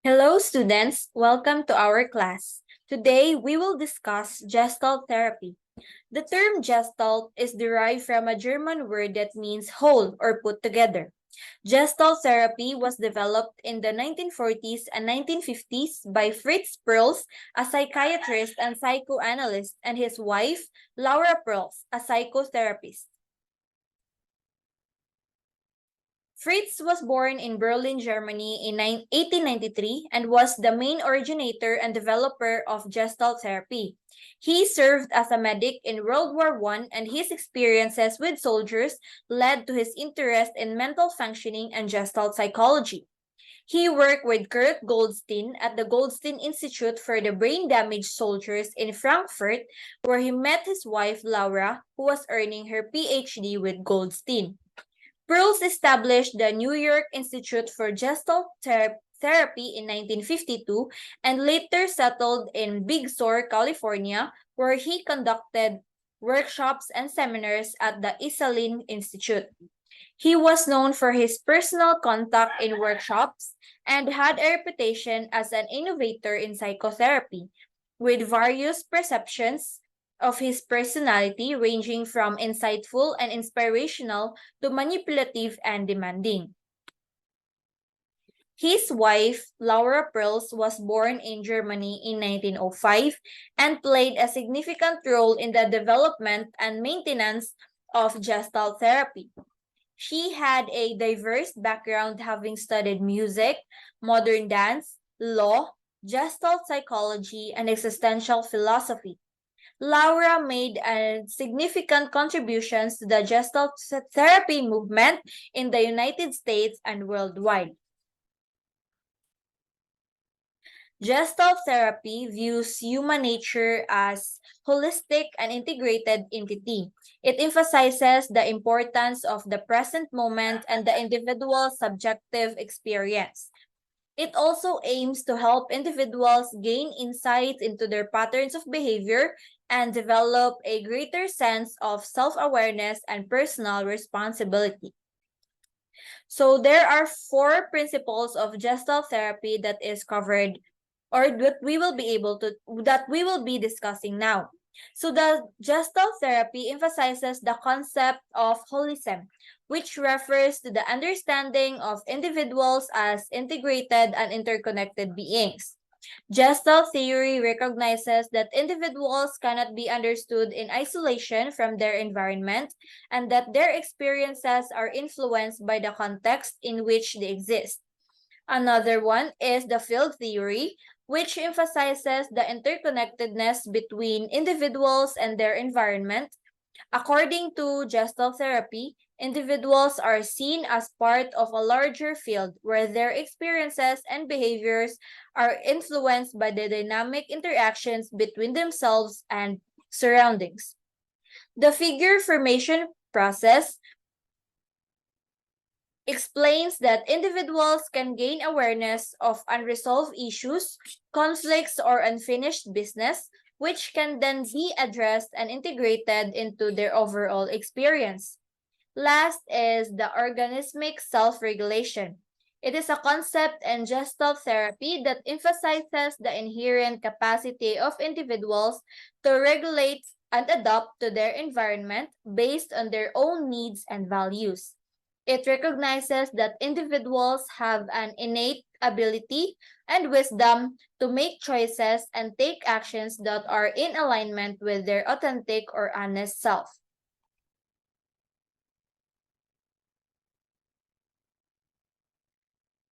Hello, students. Welcome to our class. Today, we will discuss Gestalt therapy. The term Gestalt is derived from a German word that means whole or put together. Gestalt therapy was developed in the 1940s and 1950s by Fritz Perls, a psychiatrist and psychoanalyst, and his wife, Laura Perls, a psychotherapist. Fritz was born in Berlin, Germany in 1893 and was the main originator and developer of Gestalt therapy. He served as a medic in World War I, and his experiences with soldiers led to his interest in mental functioning and Gestalt psychology. He worked with Kurt Goldstein at the Goldstein Institute for the Brain Damaged Soldiers in Frankfurt, where he met his wife Laura, who was earning her PhD with Goldstein. Pearls established the New York Institute for Gestalt Therapy in 1952 and later settled in Big Sur, California, where he conducted workshops and seminars at the Iselin Institute. He was known for his personal contact in workshops and had a reputation as an innovator in psychotherapy, with various perceptions of his personality ranging from insightful and inspirational to manipulative and demanding. His wife, Laura Perls, was born in Germany in 1905 and played a significant role in the development and maintenance of Gestalt therapy. She had a diverse background, having studied music, modern dance, law, Gestalt psychology, and existential philosophy. Laura made significant contributions to the Gestalt therapy movement in the United States and worldwide. Gestalt therapy views human nature as holistic and integrated entity. It emphasizes the importance of the present moment and the individual's subjective experience. It also aims to help individuals gain insights into their patterns of behavior and develop a greater sense of self-awareness and personal responsibility. So there are four principles of Gestalt therapy that is covered or that we will be discussing now. So the Gestalt therapy emphasizes the concept of holism, which refers to the understanding of individuals as integrated and interconnected beings. Gestalt theory recognizes that individuals cannot be understood in isolation from their environment and that their experiences are influenced by the context in which they exist. Another one is the field theory, which emphasizes the interconnectedness between individuals and their environment. According to Gestalt therapy, individuals are seen as part of a larger field where their experiences and behaviors are influenced by the dynamic interactions between themselves and surroundings. The figure formation process explains that individuals can gain awareness of unresolved issues, conflicts, or unfinished business, which can then be addressed and integrated into their overall experience. Last is the organismic self-regulation. It is a concept in Gestalt therapy that emphasizes the inherent capacity of individuals to regulate and adapt to their environment based on their own needs and values. It recognizes that individuals have an innate ability and wisdom to make choices and take actions that are in alignment with their authentic or honest self.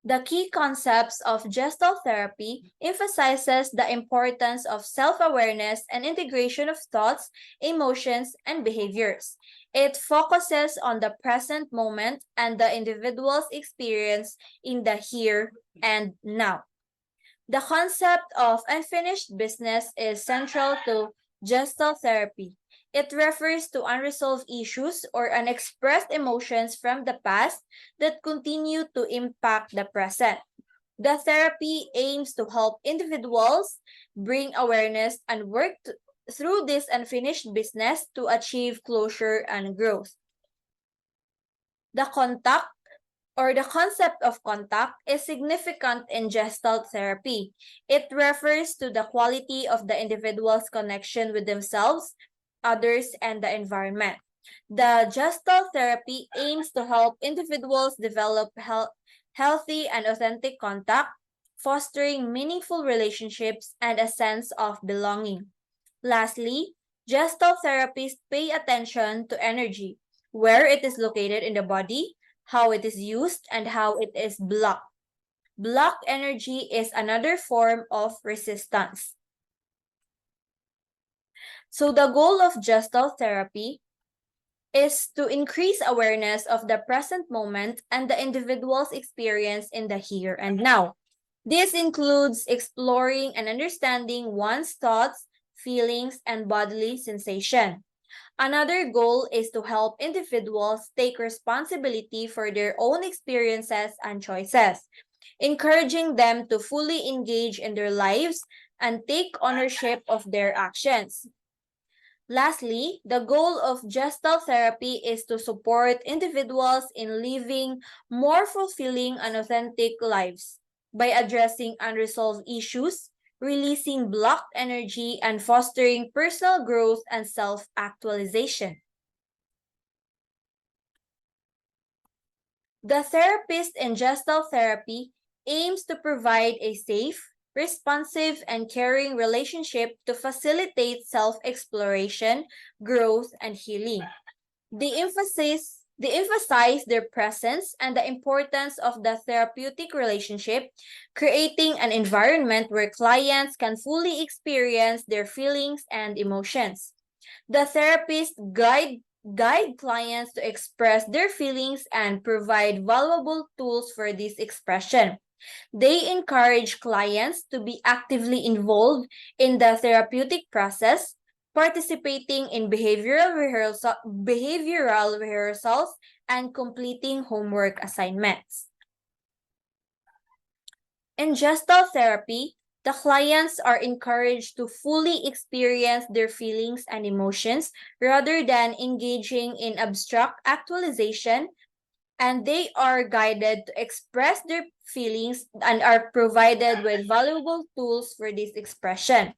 The key concepts of Gestalt therapy emphasizes the importance of self-awareness and integration of thoughts, emotions, and behaviors. It focuses on the present moment and the individual's experience in the here and now. The concept of unfinished business is central to Gestalt therapy. It refers to unresolved issues or unexpressed emotions from the past that continue to impact the present. The therapy aims to help individuals bring awareness and through this unfinished business to achieve closure and growth. The contact or the concept of contact is significant in Gestalt therapy. It refers to the quality of the individual's connection with themselves, others, and the environment. The Gestalt therapy aims to help individuals develop healthy and authentic contact, fostering meaningful relationships and a sense of belonging. Lastly, Gestalt therapists pay attention to energy, where it is located in the body, how it is used, and how it is blocked. Blocked energy is another form of resistance. So the goal of Gestalt therapy is to increase awareness of the present moment and the individual's experience in the here and now. This includes exploring and understanding one's thoughts, feelings, and bodily sensation. Another goal is to help individuals take responsibility for their own experiences and choices, encouraging them to fully engage in their lives and take ownership of their actions. Lastly, the goal of Gestalt therapy is to support individuals in living more fulfilling and authentic lives by addressing unresolved issues, releasing blocked energy, and fostering personal growth and self-actualization. The therapist in Gestalt therapy aims to provide a safe, responsive, and caring relationship to facilitate self-exploration, growth, and healing. They emphasize their presence and the importance of the therapeutic relationship, creating an environment where clients can fully experience their feelings and emotions. The therapist guide clients to express their feelings and provide valuable tools for this expression. They encourage clients to be actively involved in the therapeutic process, participating in behavioral rehearsals, and completing homework assignments. In Gestalt therapy, the clients are encouraged to fully experience their feelings and emotions rather than engaging in abstract actualization, and they are guided to express their feelings and are provided with valuable tools for this expression.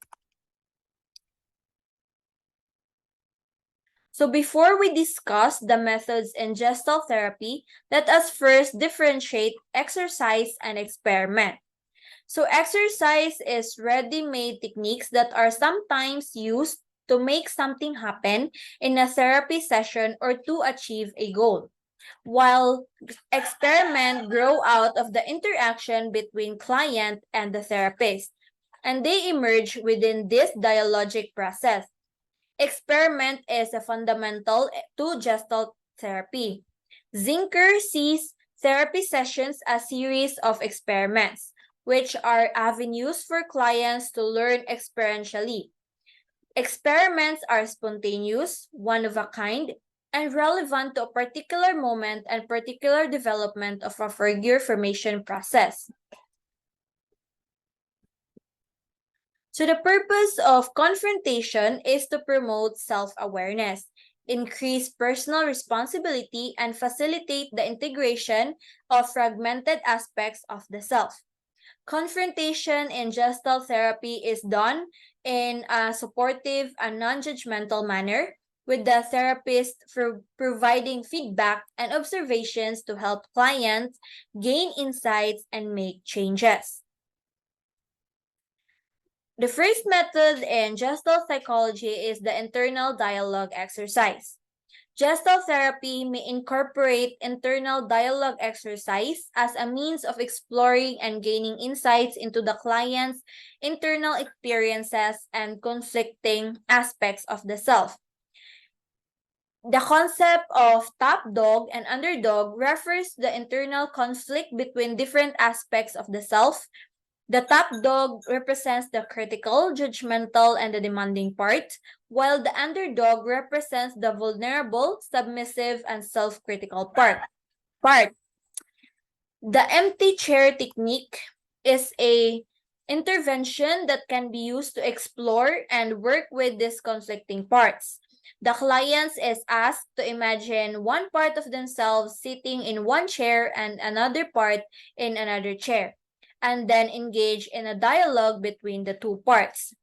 So before we discuss the methods in Gestalt therapy, let us first differentiate exercise and experiment. So exercise is ready-made techniques that are sometimes used to make something happen in a therapy session or to achieve a goal, while experiment grow out of the interaction between client and the therapist, and they emerge within this dialogic process. Experiment is a fundamental to Gestalt therapy. Zinker sees therapy sessions as series of experiments, which are avenues for clients to learn experientially. Experiments are spontaneous, one of a kind, and relevant to a particular moment and particular development of a figure formation process. So the purpose of confrontation is to promote self-awareness, increase personal responsibility, and facilitate the integration of fragmented aspects of the self. Confrontation in Gestalt therapy is done in a supportive and non-judgmental manner, with the therapist for providing feedback and observations to help clients gain insights and make changes. The first method in Gestalt psychology is the internal dialogue exercise. Gestalt therapy may incorporate internal dialogue exercise as a means of exploring and gaining insights into the client's internal experiences and conflicting aspects of the self. The concept of top dog and underdog refers to the internal conflict between different aspects of the self. The top dog represents the critical, judgmental, and the demanding part, while the underdog represents the vulnerable, submissive, and self-critical part. The empty chair technique is a intervention that can be used to explore and work with these conflicting parts. The client is asked to imagine one part of themselves sitting in one chair and another part in another chair, and then engage in a dialogue between the two parts.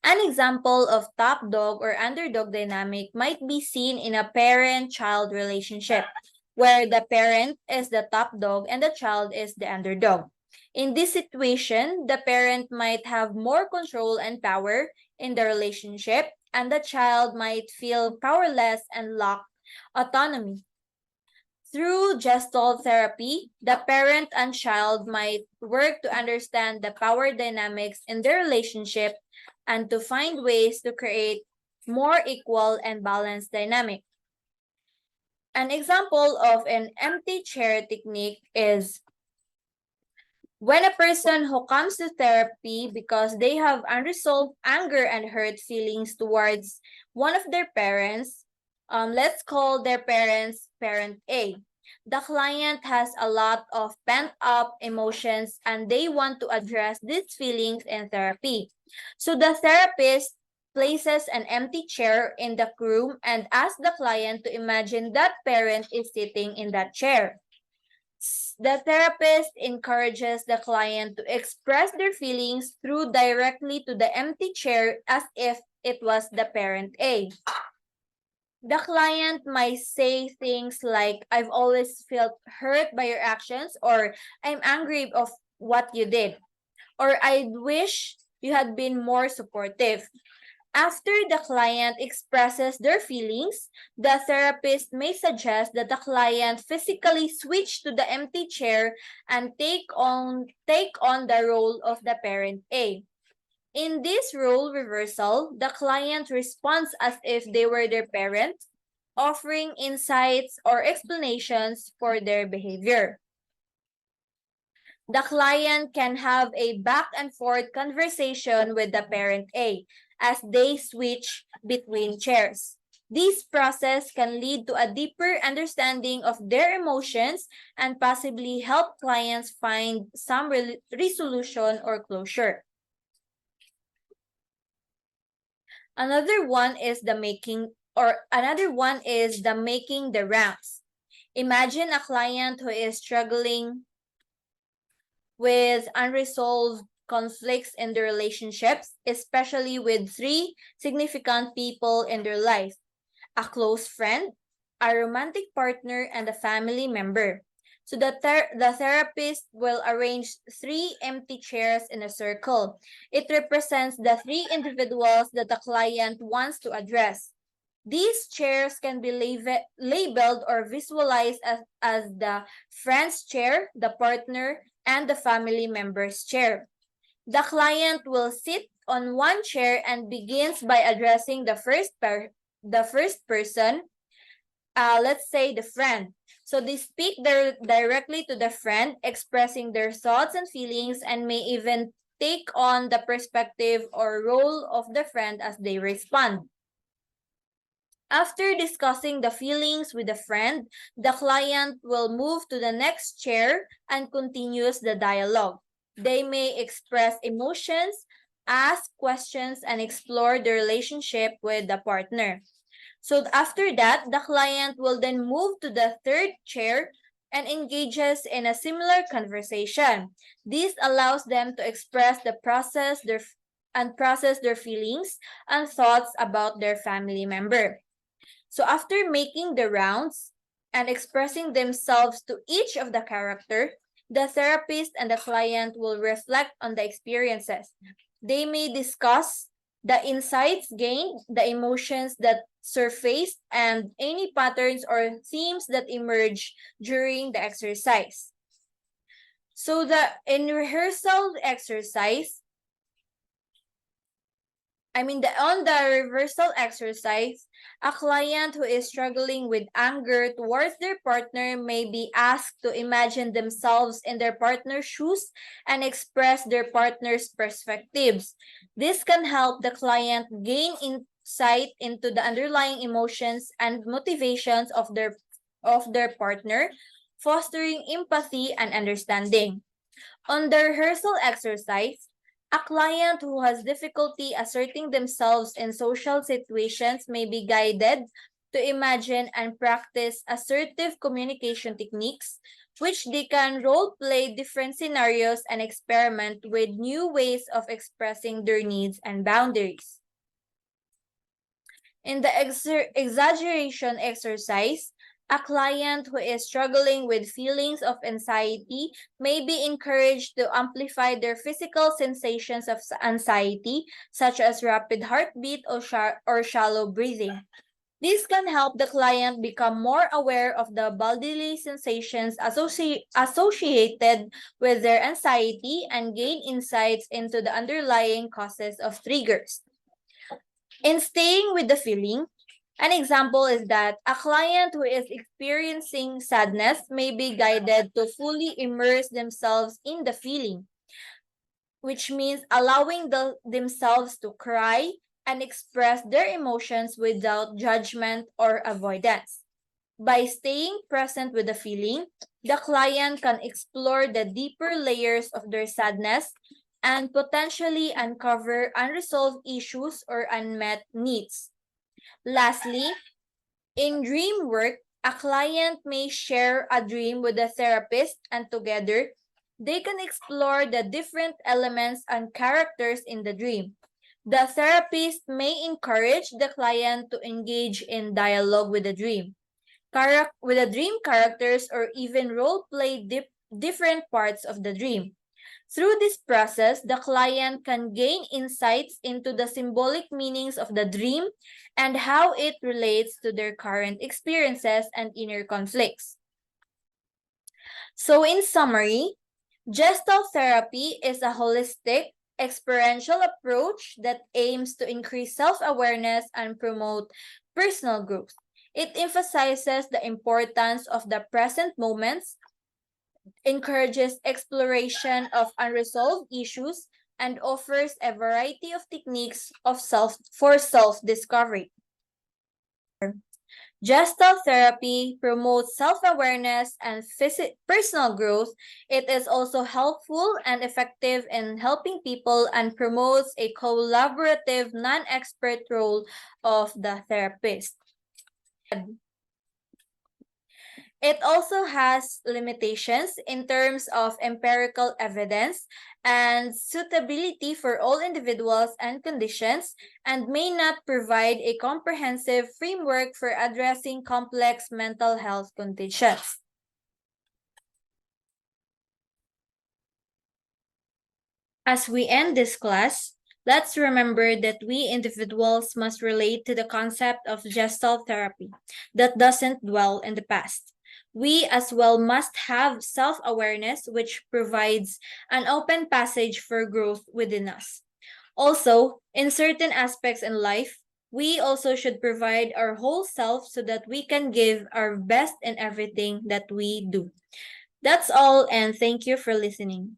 An example of top dog or underdog dynamic might be seen in a parent-child relationship, where the parent is the top dog and the child is the underdog. In this situation, the parent might have more control and power in the relationship, and the child might feel powerless and lack autonomy. Through Gestalt therapy, the parent and child might work to understand the power dynamics in their relationship and to find ways to create more equal and balanced dynamic. An example of an empty chair technique is when a person who comes to therapy because they have unresolved anger and hurt feelings towards one of their parents, let's call their parents parent A. The client has a lot of pent up emotions and they want to address these feelings in therapy. So the therapist places an empty chair in the room and asks the client to imagine that parent is sitting in that chair. The therapist encourages the client to express their feelings through directly to the empty chair as if it was the parent A. The client might say things like, I've always felt hurt by your actions, or I'm angry of what you did, or I wish you had been more supportive. After the client expresses their feelings, the therapist may suggest that the client physically switch to the empty chair and take on the role of the parent A. In this role reversal, the client responds as if they were their parent, offering insights or explanations for their behavior. The client can have a back and forth conversation with the parent A as they switch between chairs. This process can lead to a deeper understanding of their emotions and possibly help clients find some resolution or closure. Another one is the making the rounds. Imagine a client who is struggling with unresolved conflicts in their relationships, especially with three significant people in their life: a close friend, a romantic partner, and a family member. So the therapist will arrange three empty chairs in a circle. It represents the three individuals that the client wants to address. These chairs can be labeled or visualized as the friend's chair, the partner, and the family member's chair. The client will sit on one chair and begins by addressing the first person, let's say the friend. So they speak directly to the friend, expressing their thoughts and feelings, and may even take on the perspective or role of the friend as they respond. After discussing the feelings with the friend, the client will move to the next chair and continues the dialogue. They may express emotions, ask questions, and explore the relationship with the partner. So after that, the client will then move to the third chair and engages in a similar conversation. This allows them to express process their feelings and thoughts about their family member. So after making the rounds and expressing themselves to each of the character, the therapist and the client will reflect on the experiences. They may discuss the insights gained, the emotions that surfaced, and any patterns or themes that emerge during the exercise. So in rehearsal exercise, on the reversal exercise, a client who is struggling with anger towards their partner may be asked to imagine themselves in their partner's shoes and express their partner's perspectives. This can help the client gain insight into the underlying emotions and motivations of their partner, fostering empathy and understanding. On the rehearsal exercise, A client who has difficulty asserting themselves in social situations may be guided to imagine and practice assertive communication techniques, which they can role play different scenarios and experiment with new ways of expressing their needs and boundaries. In the exaggeration exercise, a client who is struggling with feelings of anxiety may be encouraged to amplify their physical sensations of anxiety, such as rapid heartbeat or shallow breathing. This can help the client become more aware of the bodily sensations associated with their anxiety and gain insights into the underlying causes of triggers. In staying with the feeling, an example is that a client who is experiencing sadness may be guided to fully immerse themselves in the feeling, which means allowing themselves to cry and express their emotions without judgment or avoidance. By staying present with the feeling, the client can explore the deeper layers of their sadness and potentially uncover unresolved issues or unmet needs. Lastly, in dream work, a client may share a dream with a therapist, and together, they can explore the different elements and characters in the dream. The therapist may encourage the client to engage in dialogue with the dream, with the dream characters, or even role play different parts of the dream. Through this process, the client can gain insights into the symbolic meanings of the dream and how it relates to their current experiences and inner conflicts. So, in summary, Gestalt therapy is a holistic, experiential approach that aims to increase self awareness and promote personal growth. It emphasizes the importance of the present moments, encourages exploration of unresolved issues, and offers a variety of techniques of self-discovery. Gestalt therapy promotes self-awareness and personal growth. It is also helpful and effective in helping people and promotes a collaborative, non-expert role of the therapist. It also has limitations in terms of empirical evidence and suitability for all individuals and conditions, and may not provide a comprehensive framework for addressing complex mental health conditions. As we end this class, let's remember that we individuals must relate to the concept of gestalt therapy that doesn't dwell in the past. We as well must have self awareness, which provides an open passage for growth within us. Also, in certain aspects in life, we also should provide our whole self so that we can give our best in everything that we do. That's all, and thank you for listening.